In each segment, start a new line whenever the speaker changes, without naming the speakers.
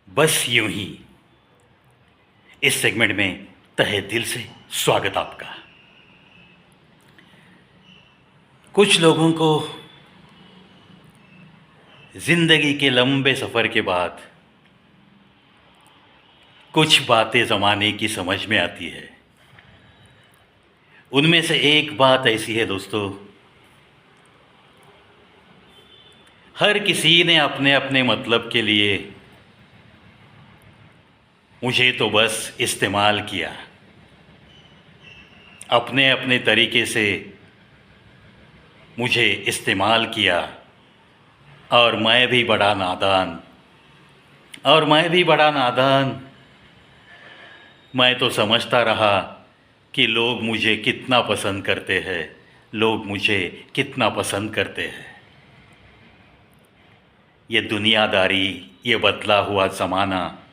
बस यूं ही इस सेगमेंट में तहे दिल से स्वागत आपका। कुछ लोगों को जिंदगी के लंबे सफ़र के बाद कुछ बातें ज़माने की समझ में आती है। उनमें से एक बात ऐसी है दोस्तों, हर किसी ने अपने अपने मतलब के लिए मुझे तो बस इस्तेमाल किया, अपने अपने तरीके से मुझे इस्तेमाल किया। और मैं भी बड़ा नादान, मैं तो समझता रहा कि लोग मुझे कितना पसंद करते हैं, लोग मुझे कितना पसंद करते हैं। ये दुनियादारी, ये बदला हुआ ज़माना,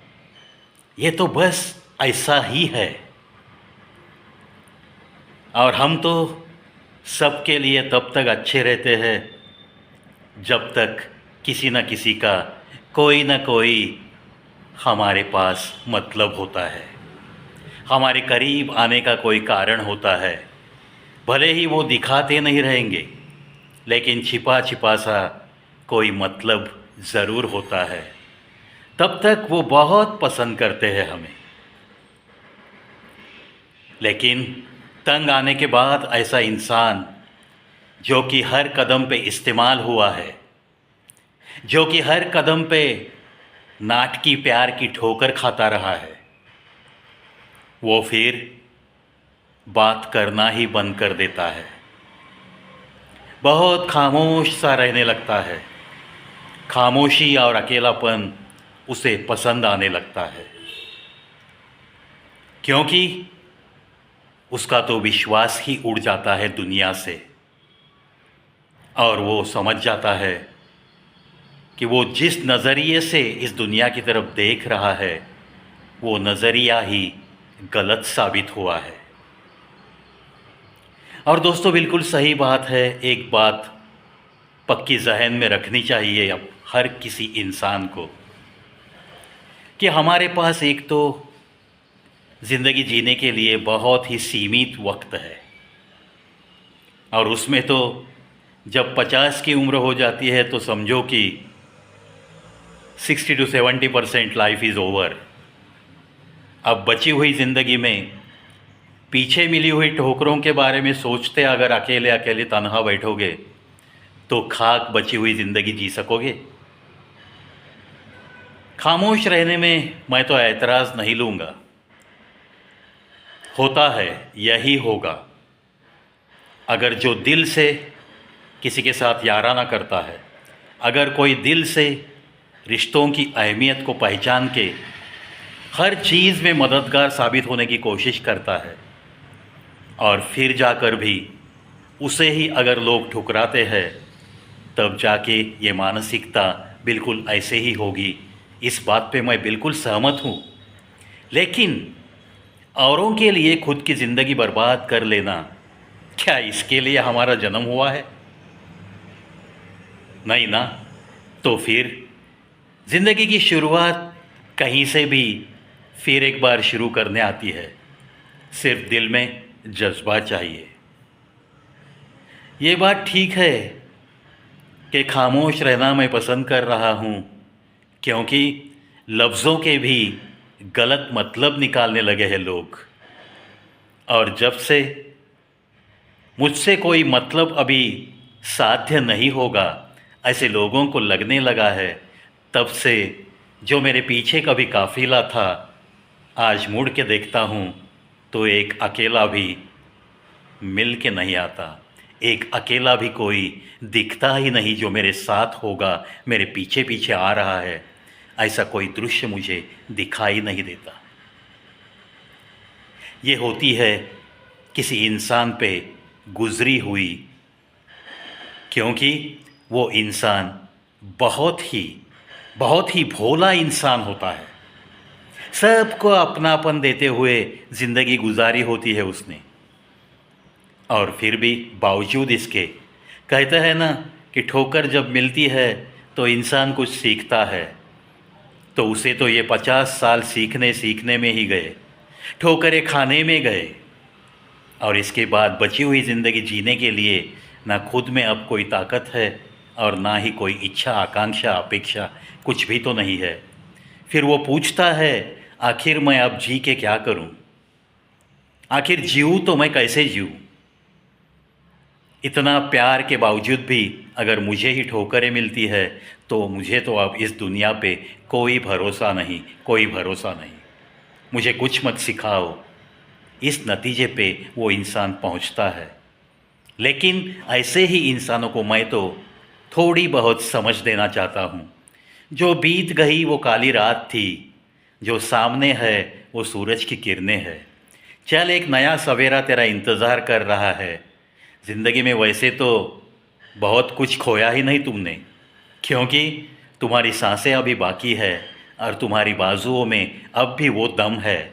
ये तो बस ऐसा ही है। और हम तो सबके लिए तब तक अच्छे रहते हैं जब तक किसी न किसी का कोई न कोई हमारे पास मतलब होता है, हमारे करीब आने का कोई कारण होता है। भले ही वो दिखाते नहीं रहेंगे, लेकिन छिपा छिपा सा कोई मतलब ज़रूर होता है। तब तक वो बहुत पसंद करते हैं हमें। लेकिन तंग आने के बाद ऐसा इंसान जो कि हर कदम पे इस्तेमाल हुआ है, जो कि हर कदम पे नाटकी प्यार की ठोकर खाता रहा है, वो फिर बात करना ही बंद कर देता है। बहुत खामोश सा रहने लगता है। खामोशी और अकेलापन उसे पसंद आने लगता है, क्योंकि उसका तो विश्वास ही उड़ जाता है दुनिया से। और वो समझ जाता है कि वो जिस नज़रिए से इस दुनिया की तरफ देख रहा है, वो नज़रिया ही गलत साबित हुआ है। और दोस्तों, बिल्कुल सही बात है। एक बात पक्की जहन में रखनी चाहिए अब हर किसी इंसान को, कि हमारे पास एक तो ज़िंदगी जीने के लिए बहुत ही सीमित वक्त है, और उसमें तो जब 50 की उम्र हो जाती है तो समझो कि 60 to 70% लाइफ इज़ ओवर। अब बची हुई ज़िंदगी में पीछे मिली हुई ठोकरों के बारे में सोचते अगर अकेले अकेले तन्हा बैठोगे तो खाक बची हुई ज़िंदगी जी सकोगे? खामोश रहने में मैं तो एतराज़ नहीं लूँगा। होता है, यही होगा। अगर जो दिल से किसी के साथ याराना करता है, अगर कोई दिल से रिश्तों की अहमियत को पहचान के हर चीज़ में मददगार साबित होने की कोशिश करता है, और फिर जाकर भी उसे ही अगर लोग ठुकराते हैं, तब जाके ये मानसिकता बिल्कुल ऐसे ही होगी। इस बात पे मैं बिल्कुल सहमत हूँ। लेकिन औरों के लिए खुद की ज़िंदगी बर्बाद कर लेना, क्या इसके लिए हमारा जन्म हुआ है? नहीं ना। तो फिर ज़िंदगी की शुरुआत कहीं से भी फिर एक बार शुरू करने आती है। सिर्फ दिल में जज्बा चाहिए। ये बात ठीक है कि खामोश रहना मैं पसंद कर रहा हूँ, क्योंकि लफ्ज़ों के भी गलत मतलब निकालने लगे हैं लोग। और जब से मुझसे कोई मतलब अभी साध्य नहीं होगा ऐसे लोगों को लगने लगा है, तब से जो मेरे पीछे का भी काफ़िला था, आज मुड़ के देखता हूँ तो एक अकेला भी मिल के नहीं आता। एक अकेला भी कोई दिखता ही नहीं जो मेरे साथ होगा, मेरे पीछे पीछे आ रहा है, ऐसा कोई दृश्य मुझे दिखाई नहीं देता। ये होती है किसी इंसान पे गुजरी हुई, क्योंकि वो इंसान बहुत ही भोला इंसान होता है। सबको अपनापन देते हुए ज़िंदगी गुजारी होती है उसने, और फिर भी बावजूद इसके कहते हैं ना कि ठोकर जब मिलती है तो इंसान कुछ सीखता है। तो उसे तो ये 50 साल सीखने सीखने में ही गए, ठोकरें खाने में गए, और इसके बाद बची हुई ज़िंदगी जीने के लिए ना खुद में अब कोई ताकत है और ना ही कोई इच्छा, आकांक्षा, अपेक्षा, कुछ भी तो नहीं है। फिर वो पूछता है, आखिर मैं अब जी के क्या करूं? आखिर जीऊँ तो मैं कैसे जीऊँ? इतना प्यार के बावजूद भी अगर मुझे ही ठोकरें मिलती है तो मुझे तो अब इस दुनिया पे कोई भरोसा नहीं, कोई भरोसा नहीं। मुझे कुछ मत सिखाओ। इस नतीजे पे वो इंसान पहुंचता है। लेकिन ऐसे ही इंसानों को मैं तो थोड़ी बहुत समझ देना चाहता हूँ। जो बीत गई वो काली रात थी, जो सामने है वो सूरज की किरणें है। चल, एक नया सवेरा तेरा इंतज़ार कर रहा है। ज़िंदगी में वैसे तो बहुत कुछ खोया ही नहीं तुमने, क्योंकि तुम्हारी सांसें अभी बाकी है और तुम्हारी बाजुओं में अब भी वो दम है।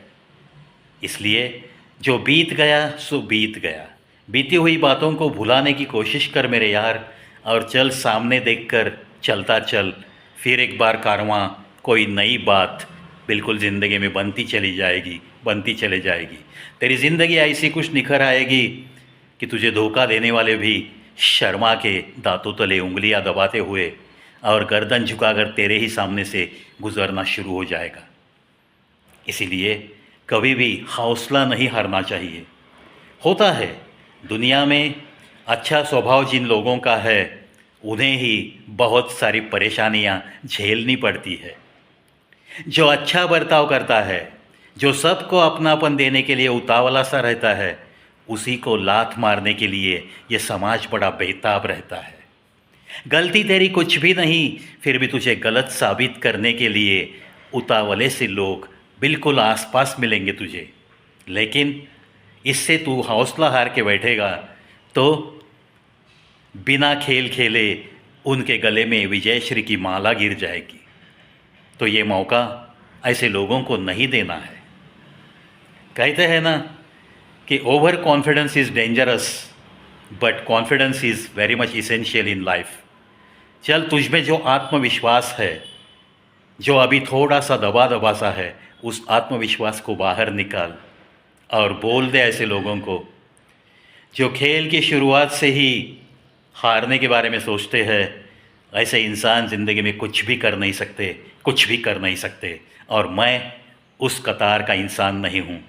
इसलिए जो बीत गया सो बीत गया। बीती हुई बातों को भुलाने की कोशिश कर मेरे यार, और चल सामने देखकर चलता चल। फिर एक बार कारवां कोई नई बात बिल्कुल ज़िंदगी में बनती चली जाएगी, बनती चली जाएगी। तेरी ज़िंदगी ऐसी कुछ निखर आएगी कि तुझे धोखा देने वाले भी शर्मा के दांतों तले उंगलियां दबाते हुए और गर्दन झुकाकर तेरे ही सामने से गुजरना शुरू हो जाएगा। इसीलिए कभी भी हौसला नहीं हारना चाहिए। होता है दुनिया में अच्छा स्वभाव जिन लोगों का है उन्हें ही बहुत सारी परेशानियां झेलनी पड़ती है। जो अच्छा बर्ताव करता है, जो सबको अपनापन देने के लिए उतावला सा रहता है, उसी को लात मारने के लिए ये समाज बड़ा बेताब रहता है। गलती तेरी कुछ भी नहीं, फिर भी तुझे गलत साबित करने के लिए उतावले से लोग बिल्कुल आसपास मिलेंगे तुझे। लेकिन इससे तू हौसला हार के बैठेगा तो बिना खेल खेले उनके गले में विजयश्री की माला गिर जाएगी। तो ये मौका ऐसे लोगों को नहीं देना है। कहते हैं ना कि over confidence is dangerous but confidence is very much essential in life. चल, तुझ में जो आत्मविश्वास है, जो अभी थोड़ा सा दबा दबा सा है, उस आत्मविश्वास को बाहर निकाल और बोल दे ऐसे लोगों को जो खेल की शुरुआत से ही हारने के बारे में सोचते हैं। ऐसे इंसान ज़िंदगी में कुछ भी कर नहीं सकते, कुछ भी कर नहीं सकते। और मैं उस कतार का इंसान नहीं हूँ।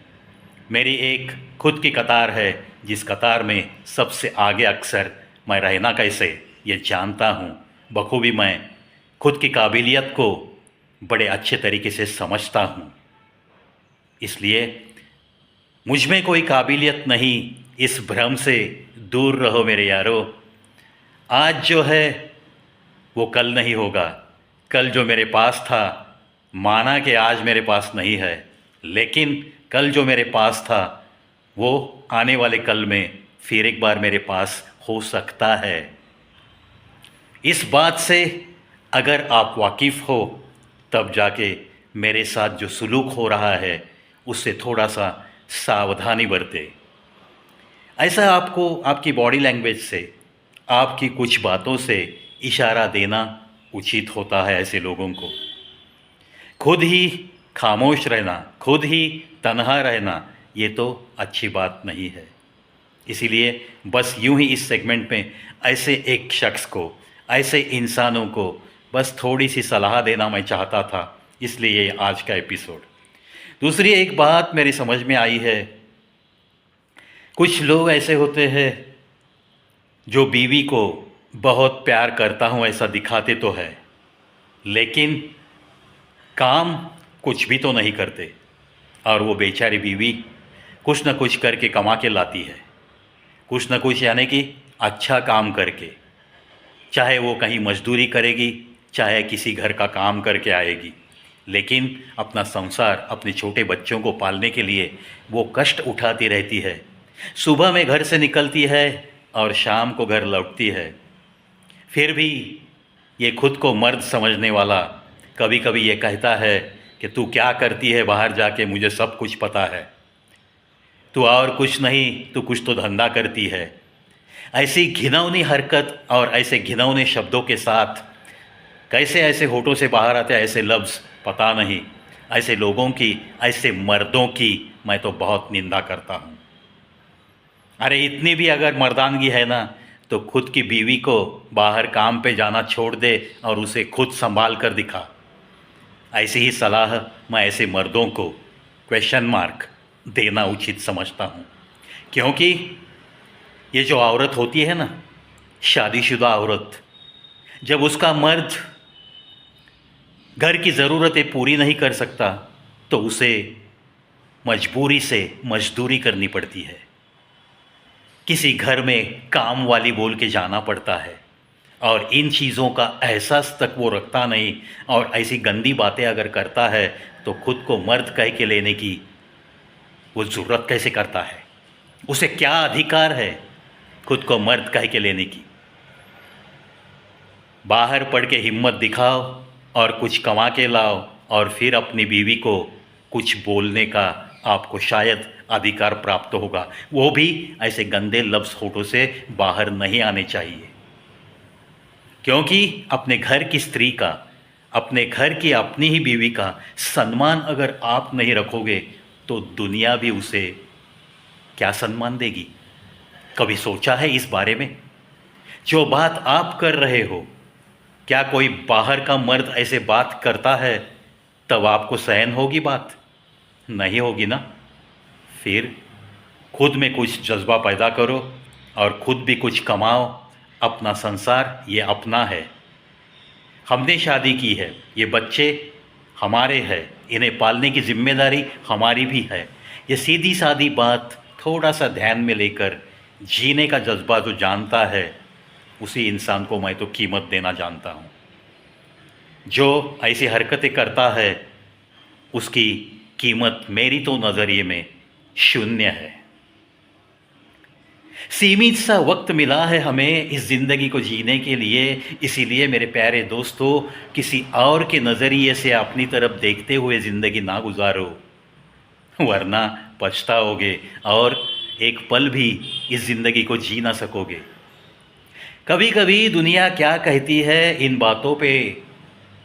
मेरी एक खुद की कतार है, जिस कतार में सबसे आगे अक्सर मैं रहना कैसे ये जानता हूँ। बखूबी मैं खुद की काबिलियत को बड़े अच्छे तरीके से समझता हूँ। इसलिए मुझ में कोई काबिलियत नहीं, इस भ्रम से दूर रहो मेरे यारो। आज जो है वो कल नहीं होगा। कल जो मेरे पास था, माना कि आज मेरे पास नहीं है, लेकिन कल जो मेरे पास था वो आने वाले कल में फिर एक बार मेरे पास हो सकता है। इस बात से अगर आप वाकिफ़ हो तब जाके मेरे साथ जो सुलूक हो रहा है उससे थोड़ा सा सावधानी बरते। ऐसा आपको आपकी बॉडी लैंग्वेज से, आपकी कुछ बातों से इशारा देना उचित होता है ऐसे लोगों को। खुद ही खामोश रहना, खुद ही तन्हा रहना, ये तो अच्छी बात नहीं है। इसीलिए बस यूं ही इस सेगमेंट में ऐसे एक शख्स को, ऐसे इंसानों को बस थोड़ी सी सलाह देना मैं चाहता था, इसलिए ये आज का एपिसोड। दूसरी एक बात मेरी समझ में आई है, कुछ लोग ऐसे होते हैं जो बीवी को बहुत प्यार करता हूँ ऐसा दिखाते तो है, लेकिन काम कुछ भी तो नहीं करते। और वो बेचारी बीवी कुछ न कुछ करके कमा के लाती है, कुछ न कुछ, यानी कि अच्छा काम करके। चाहे वो कहीं मजदूरी करेगी, चाहे किसी घर का काम करके आएगी, लेकिन अपना संसार, अपने छोटे बच्चों को पालने के लिए वो कष्ट उठाती रहती है। सुबह में घर से निकलती है और शाम को घर लौटती है। फिर भी ये खुद को मर्द समझने वाला कभी कभी ये कहता है कि तू क्या करती है बाहर जाके, मुझे सब कुछ पता है, तू और कुछ नहीं, तू कुछ तो धंधा करती है। ऐसी घिनौनी हरकत और ऐसे घिनौने शब्दों के साथ कैसे ऐसे होठों से बाहर आते हैं ऐसे लफ्ज़, पता नहीं। ऐसे लोगों की, ऐसे मर्दों की मैं तो बहुत निंदा करता हूँ। अरे इतनी भी अगर मर्दानगी है ना, तो खुद की बीवी को बाहर काम पे जाना छोड़ दे और उसे खुद संभाल कर दिखा। ऐसी ही सलाह मैं ऐसे मर्दों को क्वेश्चन मार्क देना उचित समझता हूँ। क्योंकि ये जो औरत होती है ना, शादीशुदा औरत, जब उसका मर्द घर की ज़रूरतें पूरी नहीं कर सकता तो उसे मजबूरी से मजदूरी करनी पड़ती है। किसी घर में काम वाली बोल के जाना पड़ता है और इन चीज़ों का एहसास तक वो रखता नहीं, और ऐसी गंदी बातें अगर करता है तो खुद को मर्द कह के लेने की वो ज़रूरत कैसे करता है? उसे क्या अधिकार है खुद को मर्द कह के लेने की? बाहर पढ़ के हिम्मत दिखाओ और कुछ कमा के लाओ, और फिर अपनी बीवी को कुछ बोलने का आपको शायद अधिकार प्राप्त होगा। वो भी ऐसे गंदे लफ्ज़ होठों से बाहर नहीं आने चाहिए। क्योंकि अपने घर की स्त्री का, अपने घर की अपनी ही बीवी का सम्मान अगर आप नहीं रखोगे तो दुनिया भी उसे क्या सम्मान देगी? कभी सोचा है इस बारे में? जो बात आप कर रहे हो, क्या कोई बाहर का मर्द ऐसे बात करता है तब आपको सहन होगी बात? नहीं होगी ना। फिर खुद में कुछ जज्बा पैदा करो और खुद भी कुछ कमाओ। अपना संसार ये अपना है, हमने शादी की है, ये बच्चे हमारे हैं, इन्हें पालने की जिम्मेदारी हमारी भी है। ये सीधी सादी बात थोड़ा सा ध्यान में लेकर जीने का जज्बा जो जानता है, उसी इंसान को मैं तो कीमत देना जानता हूँ। जो ऐसी हरकतें करता है उसकी कीमत मेरी तो नज़रिए में शून्य है। सीमित सा वक्त मिला है हमें इस ज़िंदगी को जीने के लिए, इसीलिए मेरे प्यारे दोस्तों, किसी और के नज़रिए से अपनी तरफ देखते हुए ज़िंदगी ना गुजारो, वरना पछताओगे और एक पल भी इस ज़िंदगी को जी ना सकोगे। कभी कभी दुनिया क्या कहती है इन बातों पे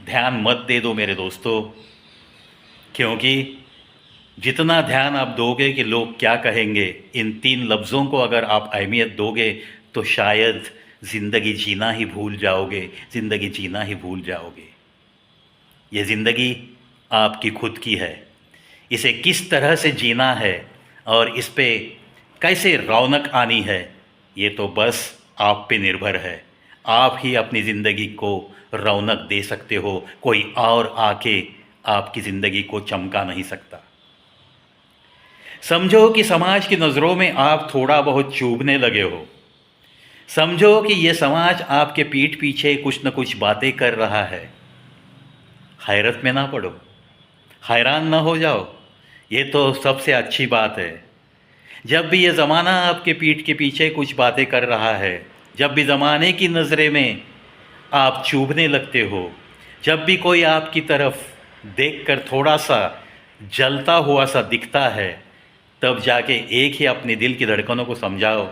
ध्यान मत दे दो मेरे दोस्तों, क्योंकि जितना ध्यान आप दोगे कि लोग क्या कहेंगे, इन 3 लफ्ज़ों को अगर आप अहमियत दोगे तो शायद ज़िंदगी जीना ही भूल जाओगे, ज़िंदगी जीना ही भूल जाओगे। ये ज़िंदगी आपकी खुद की है, इसे किस तरह से जीना है और इस पे कैसे रौनक आनी है, ये तो बस आप पे निर्भर है। आप ही अपनी ज़िंदगी को रौनक दे सकते हो, कोई और आके आपकी ज़िंदगी को चमका नहीं सकता। समझो कि समाज की नज़रों में आप थोड़ा बहुत चूभने लगे हो। समझो कि ये समाज आपके पीठ पीछे कुछ न कुछ बातें कर रहा है। हैरत में ना पड़ो, हैरान ना हो जाओ, ये तो सबसे अच्छी बात है। जब भी ये ज़माना आपके पीठ के पीछे कुछ बातें कर रहा है, जब भी ज़माने की नज़रे में आप चूभने लगते हो, जब भी कोई आपकी तरफ देखकर थोड़ा सा जलता हुआ सा दिखता है, तब जाके एक ही अपने दिल की धड़कनों को समझाओ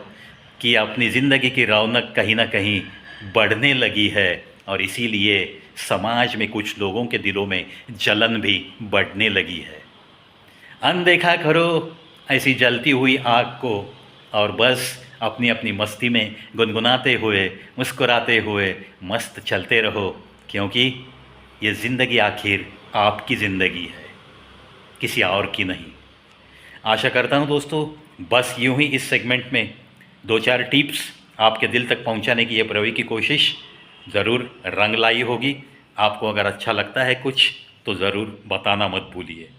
कि अपनी ज़िंदगी की रौनक कहीं ना कहीं बढ़ने लगी है, और इसीलिए समाज में कुछ लोगों के दिलों में जलन भी बढ़ने लगी है। अनदेखा करो ऐसी जलती हुई आग को, और बस अपनी अपनी मस्ती में गुनगुनाते हुए, मुस्कुराते हुए मस्त चलते रहो, क्योंकि ये ज़िंदगी आखिर आपकी ज़िंदगी है, किसी और की नहीं। आशा करता हूँ दोस्तों, बस यूँ ही इस सेगमेंट में 2-4 टिप्स आपके दिल तक पहुँचाने की ये प्रवी की कोशिश ज़रूर रंग लाई होगी। आपको अगर अच्छा लगता है कुछ तो ज़रूर बताना मत भूलिए।